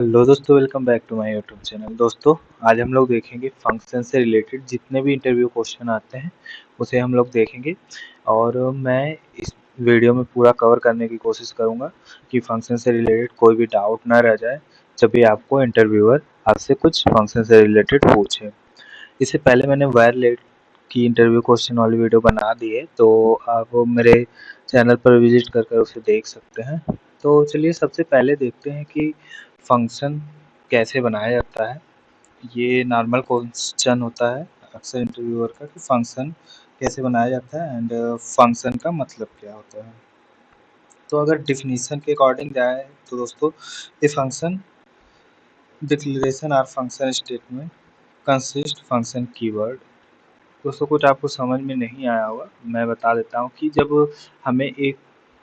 Hello दोस्तों, welcome back to my YouTube channel. दोस्तों, आज हम लोग देखेंगे फंक्शन से रिलेटेड जितने भी इंटरव्यू क्वेश्चन आते हैं उसे हम लोग देखेंगे। और मैं इस वीडियो में पूरा कवर करने की कोशिश करूंगा कि फंक्शन से रिलेटेड कोई भी डाउट ना रह जाए जब भी आपको इंटरव्यूअर आपसे कुछ फंक्शन से रिलेटेड पूछे। इससे पहले मैंने वायरलेट की इंटरव्यू क्वेश्चन वाली वीडियो बना दी है, तो आप मेरे चैनल पर विजिट कर कर उसे देख सकते हैं। तो चलिए सबसे पहले देखते हैं कि फंक्शन कैसे बनाया जाता है। ये नॉर्मल क्वेश्चन होता है अक्सर इंटरव्यूअर का कि फंक्शन कैसे बनाया जाता है एंड फंक्शन का मतलब क्या होता है। तो अगर डिफिनीशन के अकॉर्डिंग जाए तो दोस्तों, ये फंक्शन डिक्लेरेशन और function statement consist function keyword. दोस्तों, कुछ आपको समझ में नहीं आया होगा, मैं बता देता हूँ कि जब हमें एक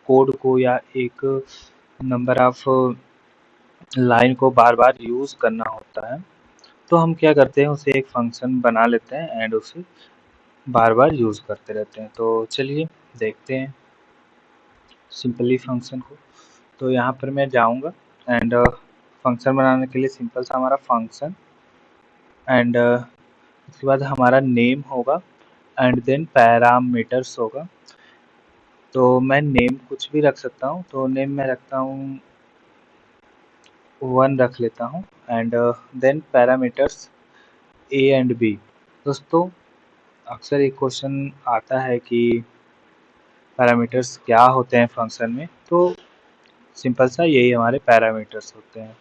कोड को या एक नंबर ऑफ लाइन को बार बार यूज़ करना होता है तो हम क्या करते हैं, उसे एक फंक्शन बना लेते हैं एंड उसे बार बार यूज़ करते रहते हैं। तो चलिए देखते हैं सिंपली फंक्शन को। तो यहाँ पर मैं जाऊँगा एंड फंक्शन बनाने के लिए सिंपल सा हमारा फंक्शन एंड उसके बाद हमारा नेम होगा एंड देन पैरामीटर्स होगा। तो मैं नेम कुछ भी रख सकता हूँ, तो नेम मैं रखता हूँ 1 रख लेता हूँ and then parameters A and B. दोस्तों, अक्सर एक क्वेश्चन आता है कि पैरामीटर्स क्या होते हैं फंक्शन में, तो सिंपल सा यही हमारे पैरामीटर्स होते हैं।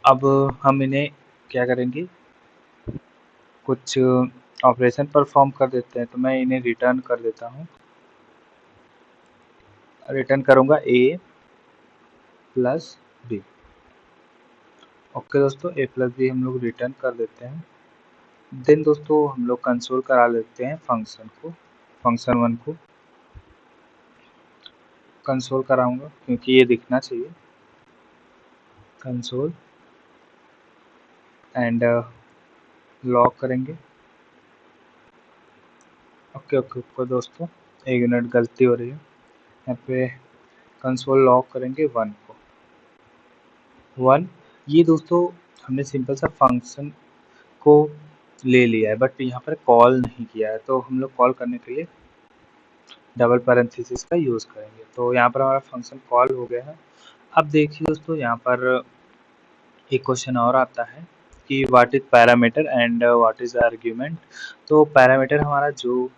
अब हम इन्हें क्या करेंगे, कुछ ऑपरेशन परफॉर्म कर देते हैं। तो मैं इन्हें रिटर्न कर देता हूँ, रिटर्न करूँगा ए प्लस बी। ओके दोस्तों, ए प्लस बी हम लोग रिटर्न कर देते हैं। देन दोस्तों हम लोग कंसोल करा लेते हैं फंक्शन को, फंक्शन 1 को कंसोल कराऊंगा क्योंकि ये दिखना चाहिए। कंसोल एंड लॉक करेंगे। ओके ओके ओके दोस्तों, एक मिनट, गलती हो रही है यहाँ पे। कंसोल लॉक करेंगे 1 को, 1। ये दोस्तों हमने सिंपल सा फंक्शन को ले लिया है बट यहाँ पर कॉल नहीं किया है, तो हम लोग कॉल करने के लिए डबल पैरेंथेसिस का यूज़ करेंगे। तो यहाँ पर हमारा फंक्शन कॉल हो गया है। अब देखिए दोस्तों, यहाँ पर एक क्वेश्चन और आता है कि what is parameter and what is argument. तो पैरामीटर हमारा जो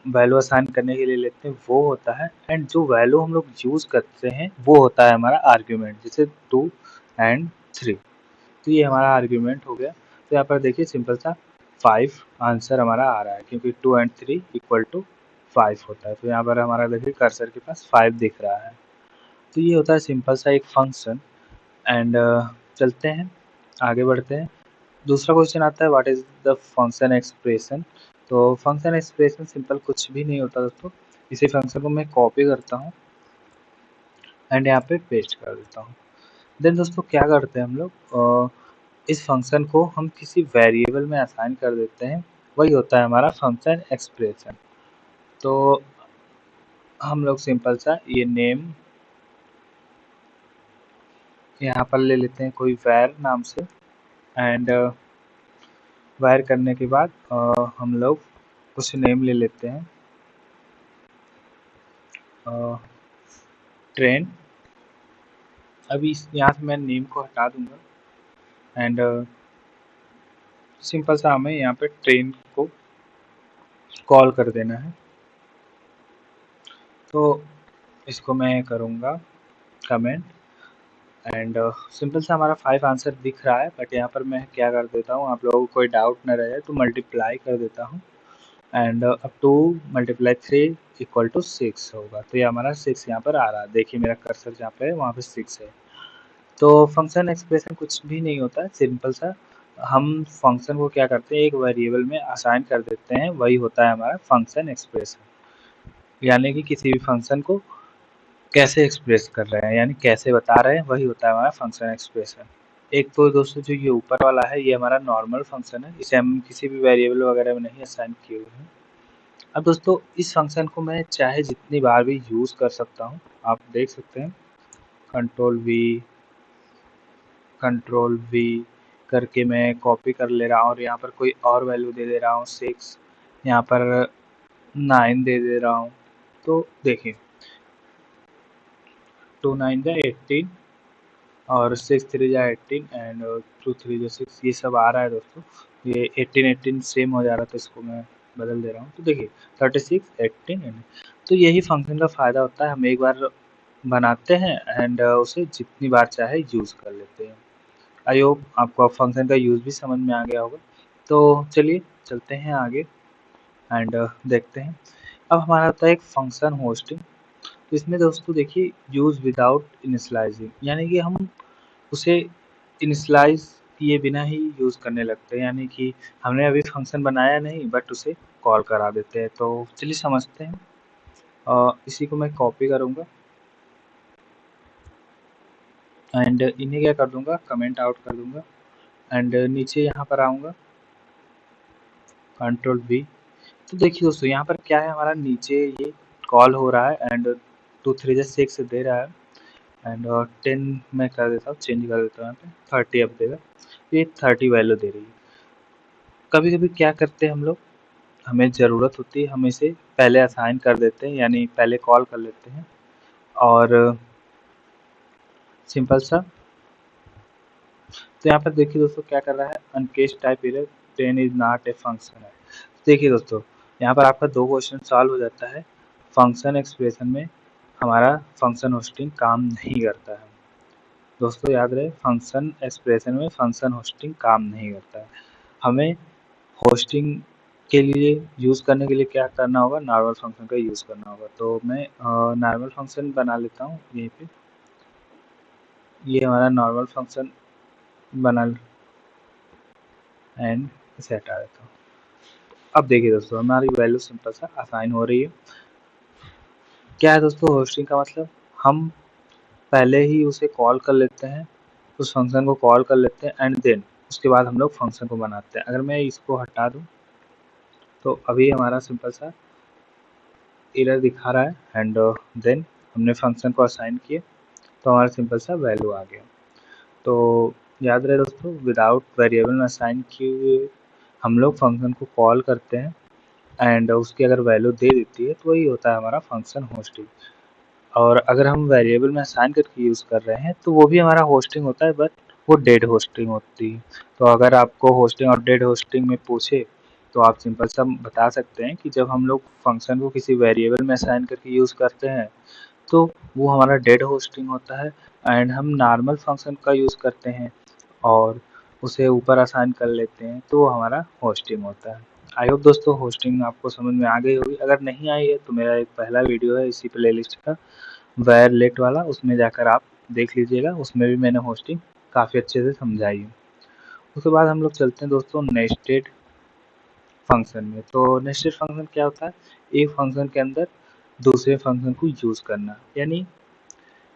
वैल्यू असाइन करने के लिए लेते हैं वो होता है एंड जो वैल्यू हम लोग यूज़ करते हैं वो होता है हमारा आर्ग्यूमेंट, जैसे 2 एंड 3। तो ये हमारा आर्ग्यूमेंट हो गया। तो यहाँ पर देखिए सिंपल सा 5 आंसर हमारा आ रहा है क्योंकि 2 एंड 3 इक्वल टू 5 होता है। तो यहाँ पर हमारा देखिए कर्सर के पास 5 दिख रहा है। तो ये होता है सिंपल सा एक फंक्शन एंड चलते हैं, आगे बढ़ते हैं। दूसरा क्वेश्चन आता है what is the function expression. तो फंक्शन एक्सप्रेशन सिंपल कुछ भी नहीं होता दोस्तों। इसी फंक्शन को मैं कॉपी करता हूँ एंड यहाँ पे पेस्ट कर देता हूँ। देन दोस्तों क्या करते हैं हम लोग, इस फंक्शन को हम किसी वेरिएबल में असाइन कर देते हैं, वही होता है हमारा फंक्शन एक्सप्रेशन। तो हम लोग सिंपल सा ये नेम यहाँ पर ले लेते हैं कोई वैर नाम से एंड वायर करने के बाद हम लोग कुछ नेम ले लेते हैं, ट्रेन। अभी यहाँ से मैं नेम को हटा दूंगा एंड सिंपल सा हमें यहाँ पे ट्रेन को कॉल कर देना है। तो इसको मैं करूँगा कमेंट एंड सिंपल सा हमारा 5 आंसर दिख रहा है बट यहाँ पर मैं क्या कर देता हूँ, आप लोगों को कोई डाउट न रहे तो मल्टीप्लाई कर देता हूँ and up to multiply 3 equal to 6 होगा। तो ये हमारा 6 यहाँ पर आ रहा है, देखिए मेरा कर्सर जहाँ पे है वहाँ पे 6 है। तो फंक्शन एक्सप्रेशन कुछ भी नहीं होता है, सिंपल सा हम फंक्शन को क्या करते हैं, एक वेरिएबल में असाइन कर देते हैं, वही होता है हमारा फंक्शन एक्सप्रेशन। यानी कि किसी भी फंक्शन को कैसे एक्सप्रेस कर रहे हैं, यानी कैसे बता रहे हैं, वही होता है हमारा फंक्शन एक्सप्रेशन। एक तो दोस्तों जो ये ऊपर वाला है ये हमारा नॉर्मल फंक्शन है, इसे हम किसी भी वेरिएबल वगैरह में नहीं असाइन किए हुए हैं। अब दोस्तों इस फंक्शन को मैं चाहे जितनी बार भी यूज़ कर सकता हूँ, आप देख सकते हैं। कंट्रोल वी कंट्रोल V करके मैं कॉपी कर ले रहा हूँ और यहाँ पर कोई और वैल्यू दे दे रहा हूँ 6, यहाँ पर 9 दे दे रहा हूँ। तो देखिए 2 9 जा 18 और 6 3 जा 18 एंड 2 3 जा 6, ये सब आ रहा है दोस्तों। ये 18 18 सेम हो जा रहा था, इसको मैं बदल दे रहा हूँ। तो देखिए 36 18 एंड तो यही फंक्शन का फ़ायदा होता है, हम एक बार बनाते हैं एंड उसे जितनी बार चाहे यूज़ कर लेते हैं। आई होप आपको फंक्शन का यूज़ भी समझ में आ गया होगा। तो चलिए चलते हैं आगे एंड देखते हैं। अब हमारा आता है एक फंक्शन होस्टिंग। तो इसमें दोस्तों देखिए यूज़ विदाउट इनिशियलाइजिंग, यानी कि हम उसे इनिशियलाइज़ किए बिना ही यूज़ करने लगते हैं, यानी कि हमने अभी फंक्शन बनाया नहीं बट उसे कॉल करा देते हैं। तो चलिए समझते हैं। इसी को मैं कॉपी करूँगा एंड इन्हें क्या कर दूँगा, कमेंट आउट कर दूँगा एंड नीचे यहाँ पर आऊँगा, कंट्रोल V। तो देखिए दोस्तों यहाँ पर क्या है, हमारा नीचे ये कॉल हो रहा है एंड 2 3 जा 6 दे रहा है एंड 10 मैं कर देता हूँ, चेंज कर देता हूँ, यहाँ पे 30 अब देगा। ये 30 वैल्यू दे रही है। कभी कभी क्या करते हैं हम लोग, हमें ज़रूरत होती है, हम इसे पहले असाइन कर देते हैं, यानी पहले कॉल कर लेते हैं और सिंपल सा। तो यहाँ पर देखिए दोस्तों क्या कर रहा है, uncaught type error 10 is not a function है। देखिए दोस्तों यहाँ पर आपका 2 क्वेश्चन सॉल्व हो जाता है। फंक्शन एक्सप्रेशन में हमारा फंक्शन होस्टिंग काम नहीं करता है। दोस्तों याद रहे, फंक्शन एक्सप्रेशन में फंक्शन होस्टिंग काम नहीं करता है। हमें होस्टिंग के लिए यूज़ करने के लिए क्या करना होगा, नॉर्मल फंक्शन का यूज़ करना होगा। तो मैं नॉर्मल फंक्शन बना लेता हूँ यहीं पे। ये हमारा नॉर्मल फंक्शन बना एंड इसे हटा देता हूँ। अब देखिए दोस्तों हमारी वैल्यू सिंपल सा असाइन हो रही है। क्या है दोस्तों होस्टिंग का मतलब, हम पहले ही उसे कॉल कर लेते हैं, उस फंक्शन को कॉल कर लेते हैं एंड देन उसके बाद हम लोग फंक्शन को बनाते हैं। अगर मैं इसको हटा दूँ तो अभी हमारा सिंपल सा एरर दिखा रहा है एंड देन हमने फंक्शन को असाइन किए तो हमारा सिंपल सा वैल्यू आ गया। तो याद रहे दोस्तों, विदाउट वेरिएबल में असाइन किए हुए हम लोग फंक्शन को कॉल करते हैं एंड उसकी अगर वैल्यू दे देती है तो वही होता है हमारा फंक्शन होस्टिंग। और अगर हम वेरिएबल में असाइन करके यूज़ कर रहे हैं तो वो भी हमारा होस्टिंग होता है, बट वो डेड होस्टिंग होती है। तो अगर आपको होस्टिंग और डेड होस्टिंग में पूछे तो आप सिंपल सा बता सकते हैं कि जब हम लोग फंक्शन को किसी वेरिएबल में असाइन करके यूज़ करते हैं तो वो हमारा डेड होस्टिंग होता है एंड हम नॉर्मल फंक्शन का यूज़ करते हैं और उसे ऊपर असाइन कर लेते हैं तो वो हमारा होस्टिंग होता है। आई होप दोस्तों होस्टिंग आपको समझ में आ गई होगी। अगर नहीं आई है तो मेरा एक पहला वीडियो है इसी प्लेलिस्ट का, वायर लेट वाला, उसमें जाकर आप देख लीजिएगा। उसमें भी मैंने होस्टिंग काफ़ी अच्छे से समझाई है। उसके बाद हम लोग चलते हैं दोस्तों नेस्टेड फंक्शन में। तो नेस्टेड फंक्शन क्या होता है, एक फंक्शन के अंदर दूसरे फंक्शन को यूज़ करना, यानी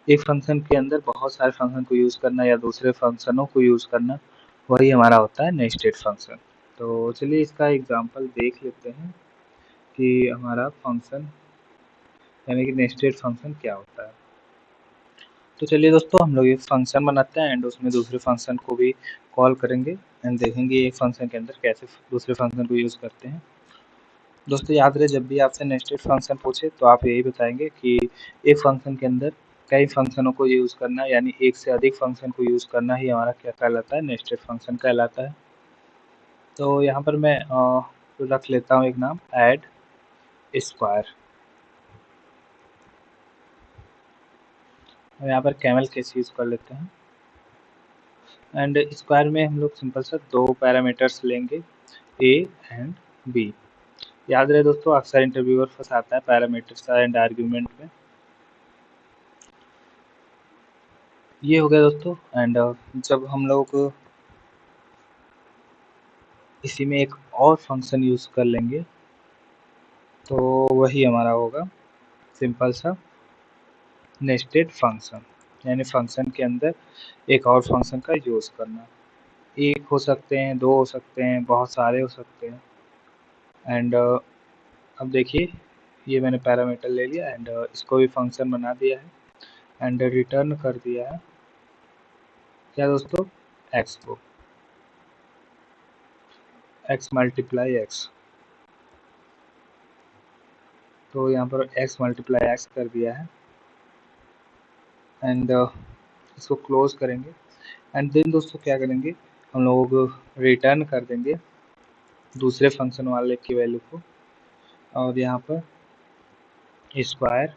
एक फंक्शन के अंदर बहुत सारे फंक्शन को यूज़ करना या दूसरे फंक्शनों को यूज़ करना, वही हमारा होता है नेस्टेड फंक्शन। तो चलिए इसका एग्जांपल देख लेते हैं कि हमारा फंक्शन यानी कि नेस्टेड फंक्शन क्या होता है। तो चलिए दोस्तों हम लोग एक फंक्शन बनाते हैं एंड उसमें दूसरे फंक्शन को भी कॉल करेंगे एंड देखेंगे एक फंक्शन के अंदर कैसे दूसरे फंक्शन को यूज़ करते हैं। दोस्तों याद रहे, जब भी आपसे नेस्टेड फंक्शन पूछे तो आप यही बताएंगे कि एक फंक्शन के अंदर कई फंक्शनों को यूज़ करना, यानी एक से अधिक फंक्शन को यूज़ करना ही हमारा क्या कहलाता है, नेस्टेड फंक्शन कहलाता है। तो यहाँ पर मैं रख लेता हूँ एक नाम, ऐड स्क्वायर। और यहाँ पर कैमल केस यूज़ कर लेते हैं एंड स्क्वायर में हम लोग सिंपल सा दो पैरामीटर्स लेंगे, ए एंड बी। याद रहे दोस्तों, अक्सर इंटरव्यूअर फंसाता है पैरामीटर्स एंड आर्ग्यूमेंट में। ये हो गया दोस्तों एंड जब हम लोग इसी में एक और फंक्शन यूज़ कर लेंगे तो वही हमारा होगा सिंपल सा नेस्टेड फंक्शन, यानी फंक्शन के अंदर एक और फंक्शन का यूज़ करना। एक हो सकते हैं, दो हो सकते हैं, बहुत सारे हो सकते हैं एंड अब देखिए ये मैंने पैरामीटर ले लिया एंड इसको भी फंक्शन बना दिया है एंड रिटर्न कर दिया है। क्या दोस्तों, एक्स को, एक्स मल्टीप्लाई एक्स। तो यहाँ पर एक्स मल्टीप्लाई एक्स कर दिया है एंड इसको क्लोज करेंगे एंड देन दोस्तों क्या करेंगे, हम लोग रिटर्न कर देंगे दूसरे फंक्शन वाले की वैल्यू को, और यहाँ पर स्क्वायर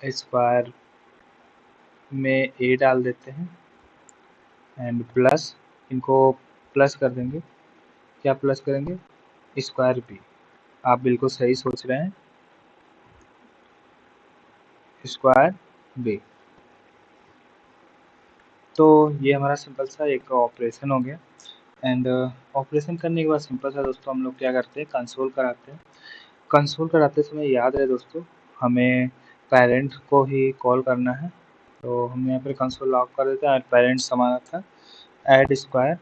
स्क्वायर में ए डाल देते हैं एंड प्लस, इनको प्लस कर देंगे। क्या प्लस करेंगे, स्क्वायर बी। आप बिल्कुल सही सोच रहे हैं, स्क्वायर बी। तो ये हमारा सिंपल सा एक ऑपरेशन हो गया एंड ऑपरेशन करने के बाद सिंपल सा दोस्तों हम लोग क्या करते हैं, कंसोल कराते हैं। कंसोल कराते समय याद रहे दोस्तों, हमें पेरेंट को ही कॉल करना है। तो हम यहाँ पर कंसोल लॉक कर देते हैं, पेरेंट्स हमारा था ऐड स्क्वायर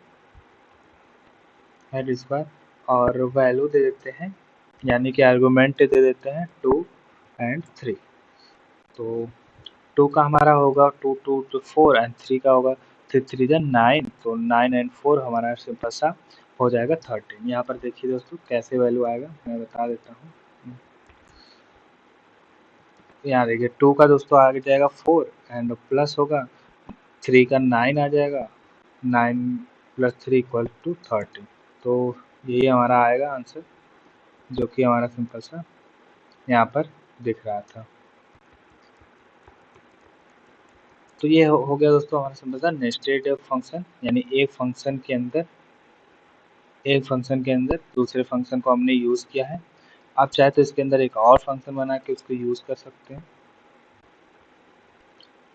और वैल्यू दे देते हैं, यानी कि आर्गुमेंट दे देते हैं 2 एंड 3। तो 2 का हमारा होगा 2 2 तो 4 एंड 3 का होगा 3 3 जा 9, तो 9 एंड 4 हमारा सिंपल सा हो जाएगा 13। यहाँ पर देखिए दोस्तों कैसे वैल्यू आएगा, मैं बता देता हूँ। यहाँ देखिए 2 का दोस्तों आ जाएगा 4 एंड प्लस होगा 3 का 9 आ जाएगा, 9 प्लस 3 इक्वल टू 13। तो यही हमारा आएगा आंसर, जो कि हमारा सिंपल सा यहाँ पर दिख रहा था। तो ये हो गया दोस्तों हमारा सिंपल सा नेस्टेड फंक्शन, यानी एक फंक्शन के अंदर दूसरे फंक्शन को हमने यूज़ किया है। आप चाहे तो इसके अंदर एक और फंक्शन बना के उसको यूज़ कर सकते हैं।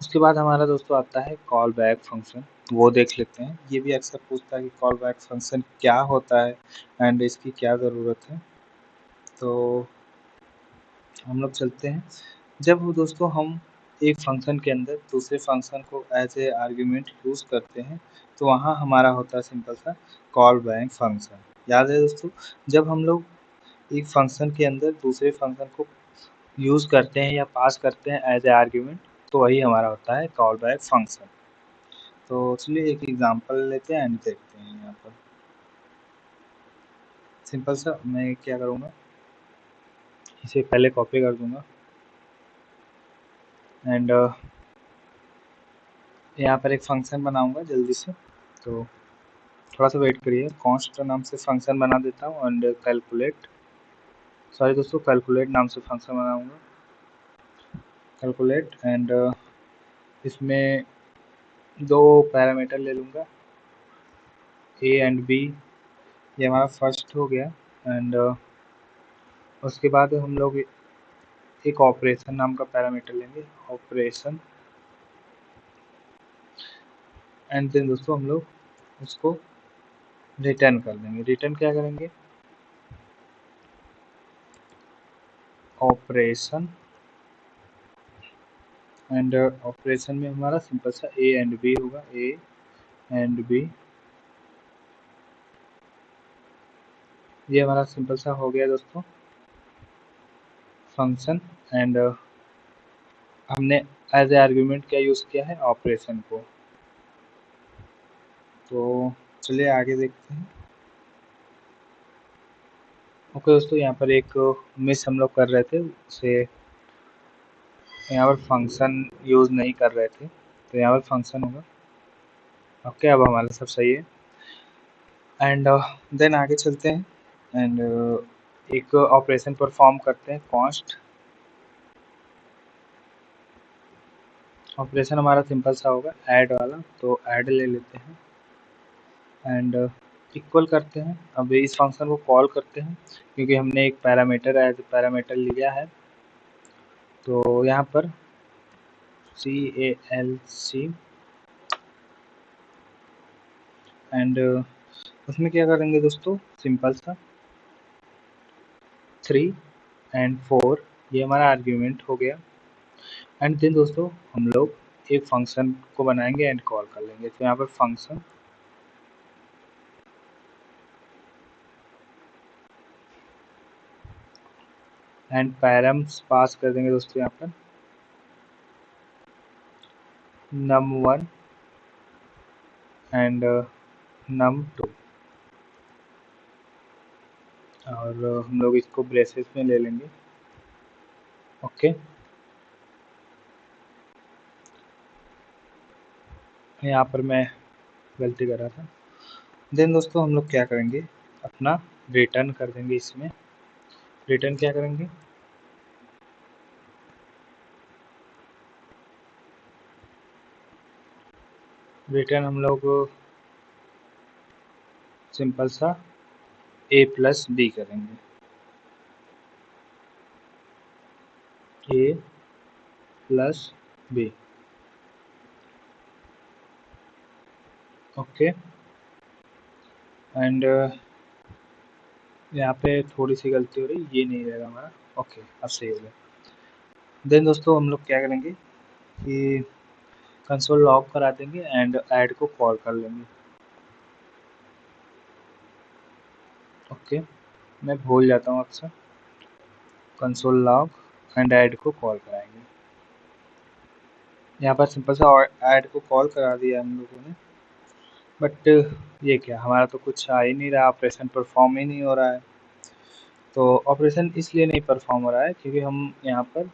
उसके बाद हमारा दोस्तों आता है कॉल बैक फंक्शन, वो देख लेते हैं। ये भी अक्सर पूछता है कि कॉल बैक फंक्शन क्या होता है एंड इसकी क्या ज़रूरत है। तो हम लोग चलते हैं, जब वो दोस्तों हम एक फंक्शन के अंदर दूसरे फंक्शन को एज ए आर्ग्यूमेंट यूज़ करते हैं, तो वहाँ हमारा होता है सिंपल सा कॉल बैक फंक्शन। याद है दोस्तों, जब हम लोग एक फंक्शन के अंदर दूसरे फंक्शन को यूज़ करते हैं या पास करते हैं एज ए आर्ग्यूमेंट, तो वही हमारा होता है कॉल बैक फंक्शन। तो चलिए एक एग्जांपल लेते हैं एंड देखते हैं। यहाँ पर सिंपल सा मैं क्या करूँगा, इसे पहले कॉपी कर दूंगा एंड यहाँ पर एक फंक्शन बनाऊंगा जल्दी से। तो थोड़ा सा वेट करिए, कॉन्स्ट नाम से फंक्शन बना देता हूँ एंड कैलकुलेट नाम से फंक्शन बनाऊंगा, कैलकुलेट एंड इसमें दो पैरामीटर ले लूँगा, ए एंड बी। ये हमारा फर्स्ट हो गया एंड उसके बाद हम लोग एक ऑपरेशन नाम का पैरामीटर लेंगे, ऑपरेशन एंड देन दोस्तों हम लोग उसको रिटर्न कर देंगे। रिटर्न क्या करेंगे, ऑपरेशन एंड ऑपरेशन में हमारा सिंपल सा ए एंड बी होगा, ए एंड बी। ये हमारा सिंपल सा हो गया दोस्तों फंक्शन एंड हमने एज ए आर्ग्यूमेंट क्या यूज़ किया है, ऑपरेशन को। तो चलिए आगे देखते हैं। ओके दोस्तों, यहाँ पर एक मिस हम लोग कर रहे थे, उसे यहाँ पर फंक्शन यूज़ नहीं कर रहे थे, तो यहाँ पर फंक्शन होगा। ओके, अब हमारा सब सही है एंड देन आगे चलते हैं एंड एक ऑपरेशन परफॉर्म करते हैं, कॉन्स्ट। ऑपरेशन हमारा सिंपल सा होगा ऐड वाला, तो ऐड ले लेते हैं एंड इक्वल करते हैं। अब इस फंक्शन को कॉल करते हैं क्योंकि हमने एक पैरामीटर एज पैरामीटर लिया है। तो यहाँ पर CALC एंड उसमें क्या करेंगे दोस्तों, सिंपल सा 3 एंड 4 ये हमारा आर्ग्यूमेंट हो गया एंड देन दोस्तों हम लोग एक फंक्शन को बनाएंगे एंड कॉल कर लेंगे। तो यहाँ पर फंक्शन एंड पैरम्स पास कर देंगे दोस्तों यहाँ पर। num1 एंड num2 और हम लोग इसको ब्रेसेस में ले लेंगे। ओके, यहाँ पर मैं गलती कर रहा था। देन दोस्तों हम लोग क्या करेंगे, अपना रिटर्न कर देंगे। इसमें रिटर्न क्या करेंगे, रिटर्न हम लोग सिंपल सा a प्लस बी करेंगे। a plus B. Okay, and यहाँ पे थोड़ी सी गलती हो रही, ये नहीं रहेगा हमारा। ओके, अब सही हो गया। देन दोस्तों हम लोग क्या करेंगे कि कंसोल लॉग करा देंगे एंड ऐड को कॉल कर लेंगे। ओके, मैं भूल जाता हूँ अक्सर। कंसोल लॉग एंड ऐड को कॉल कराएंगे। यहाँ पर सिंपल सा ऐड को कॉल करा दिया हम लोगों ने, बट ये क्या, हमारा तो कुछ आ ही नहीं रहा, ऑपरेशन परफॉर्म ही नहीं हो रहा है। तो ऑपरेशन इसलिए नहीं परफॉर्म हो रहा है क्योंकि हम यहाँ पर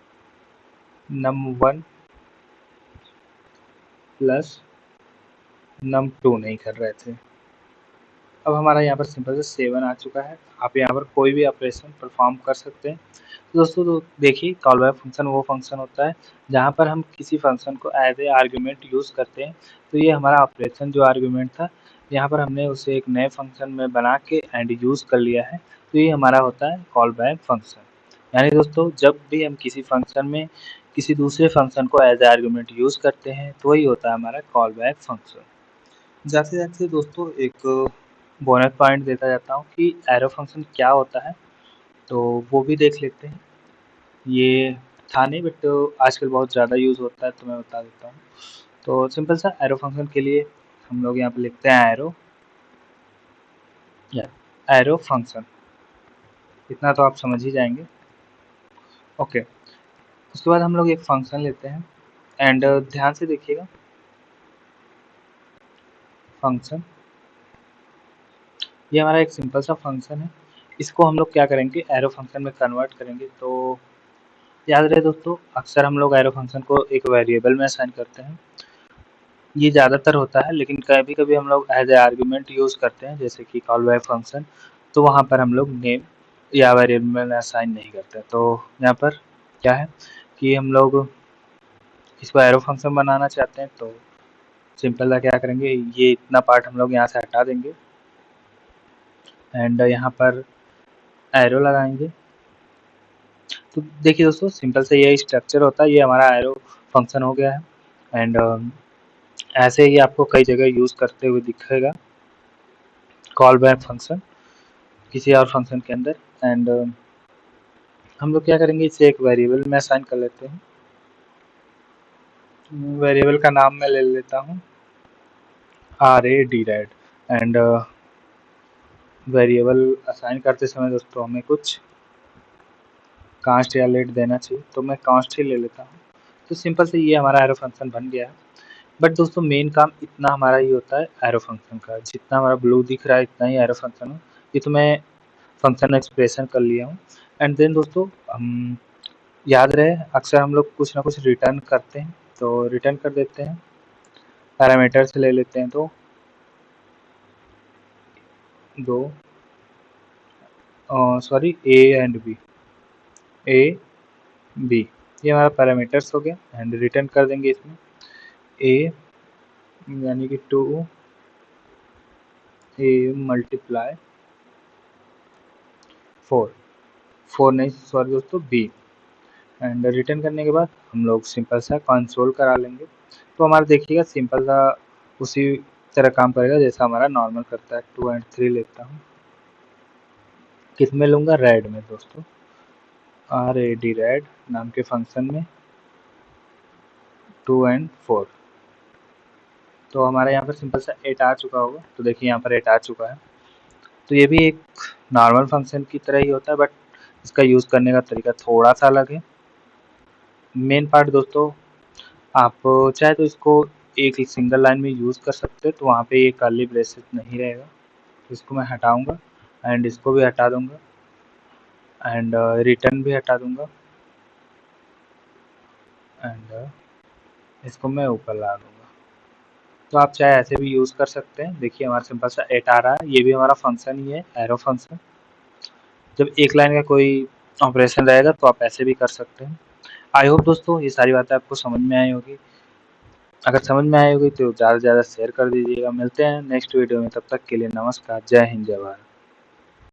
num1 प्लस num2 नहीं कर रहे थे। अब हमारा यहाँ पर सिंपल से 7 आ चुका है। आप यहाँ पर कोई भी ऑपरेशन परफॉर्म कर सकते हैं। तो दोस्तों तो देखिए, कॉल बैक फंक्शन वो फंक्शन होता है जहाँ पर हम किसी फंक्शन को एज ए आर्ग्यूमेंट यूज़ करते हैं। तो ये हमारा ऑपरेशन जो आर्ग्यूमेंट था, यहाँ पर हमने उसे एक नए फंक्शन में बना के एंड यूज़ कर लिया है। तो ये हमारा होता है कॉल बैक फंक्शन। यानी दोस्तों जब भी हम किसी फंक्शन में किसी दूसरे फंक्शन को एज ए आर्ग्यूमेंट यूज़ करते हैं तो वही होता है हमारा कॉल बैक फंक्शन। जाते जाते दोस्तों एक बोनस पॉइंट देता जाता हूँ कि एरो फंक्शन क्या होता है, तो वो भी देख लेते हैं। ये था नहीं, बट आजकल बहुत ज़्यादा यूज़ होता है तो मैं बता देता हूँ। तो सिंपल सा एरो फंक्शन के लिए हम लोग यहाँ पे लिखते हैं एरो, या एरो फंक्शन। इतना तो आप समझ ही जाएंगे। ओके, उसके बाद हम लोग एक फंक्शन लेते हैं एंड ध्यान से देखिएगा। फंक्शन, ये हमारा एक सिंपल सा फंक्शन है। इसको हम लोग क्या करेंगे, एरो फंक्शन में कन्वर्ट करेंगे। तो याद रहे दोस्तों, अक्सर हम लोग एरो फंक्शन को एक वेरिएबल में असाइन करते हैं। ये ज़्यादातर होता है, लेकिन कभी कभी हम लोग एज ए आर्ग्यूमेंट यूज़ करते हैं, जैसे कि कॉल बैक फंक्शन। तो वहाँ पर हम लोग नेम या वेरिएबल में असाइन नहीं करते। तो यहाँ पर क्या है कि हम लोग इसको एरो फंक्शन बनाना चाहते हैं, तो सिंपल सा क्या करेंगे, ये इतना पार्ट हम लोग यहाँ से हटा देंगे एंड यहाँ पर एरो लगाएंगे। तो देखिए दोस्तों, सिंपल से ये स्ट्रक्चर होता है, ये हमारा एरो फंक्शन हो गया है। एंड ऐसे ही आपको कई जगह यूज़ करते हुए दिखेगा कॉल बैक फंक्शन किसी और फंक्शन के अंदर। एंड हम लोग क्या करेंगे, इसे एक वेरिएबल में असाइन कर लेते हैं। वेरिएबल का नाम मैं ले लेता हूँ array_direct। एंड वेरिएबल असाइन करते समय दोस्तों हमें कुछ कांस्ट या लेट देना चाहिए, तो मैं कांस्ट ही ले लेता हूँ। तो सिंपल से ये हमारा एरो फंक्शन बन गया है। बट दोस्तों मेन काम इतना हमारा ही होता है एरो फंक्शन का, जितना हमारा ब्लू दिख रहा है इतना ही एरो फंक्शन है। ये तो मैं फंक्शन एक्सप्रेशन कर लिया हूँ। एंड देन दोस्तों हम याद रहे, अक्सर हम लोग कुछ ना कुछ रिटर्न करते हैं, तो रिटर्न कर देते हैं। पैरामीटर्स ले लेते हैं, तो दो, sorry, A and B, A B, ये हमारा पैरामीटर्स हो गया। एंड रिटर्न कर देंगे इसमें ए यानी कि 2 ए मल्टीप्लाई 4, 4 नहीं सॉरी दोस्तों, बी। एंड रिटर्न करने के बाद हम लोग सिंपल सा कंसोल करा लेंगे। तो हमारा देखिएगा सिंपल सा उसी तरह काम करेगा जैसा हमारा नॉर्मल करता है। 2 एंड 3 लेता हूँ, किस में लूँगा, रेड में दोस्तों, array_red नाम के फंक्शन में 2 एंड 4। तो हमारे यहाँ पर सिंपल सा 8 आ चुका होगा। तो देखिए यहाँ पर 8 आ चुका है। तो ये भी एक नॉर्मल फंक्शन की तरह ही होता है, बट इसका यूज़ करने का तरीका थोड़ा सा अलग है। मेन पार्ट दोस्तों आप चाहे तो इसको एक सिंगल लाइन में यूज़ कर सकते हैं, तो वहाँ पे ये कर्ली ब्रेसेस नहीं रहेगा। तो इसको मैं हटाऊँगा एंड इसको भी हटा दूँगा एंड रिटर्न भी हटा दूँगा एंड इसको मैं ऊपर ला दूँगा। तो आप चाहे ऐसे भी यूज़ कर सकते हैं। देखिए हमारा सिंपल सा एट आ रहा है, ये भी हमारा फंक्शन ही है, एरो फंक्शन। जब एक लाइन का कोई ऑपरेशन रहेगा तो आप ऐसे भी कर सकते हैं। आई होप दोस्तों ये सारी बातें आपको समझ में आई होगी। अगर समझ में आई होगी तो ज़्यादा से ज़्यादा शेयर कर दीजिएगा। मिलते हैं नेक्स्ट वीडियो में, तब तक के लिए नमस्कार, जय हिंद, जय भारत।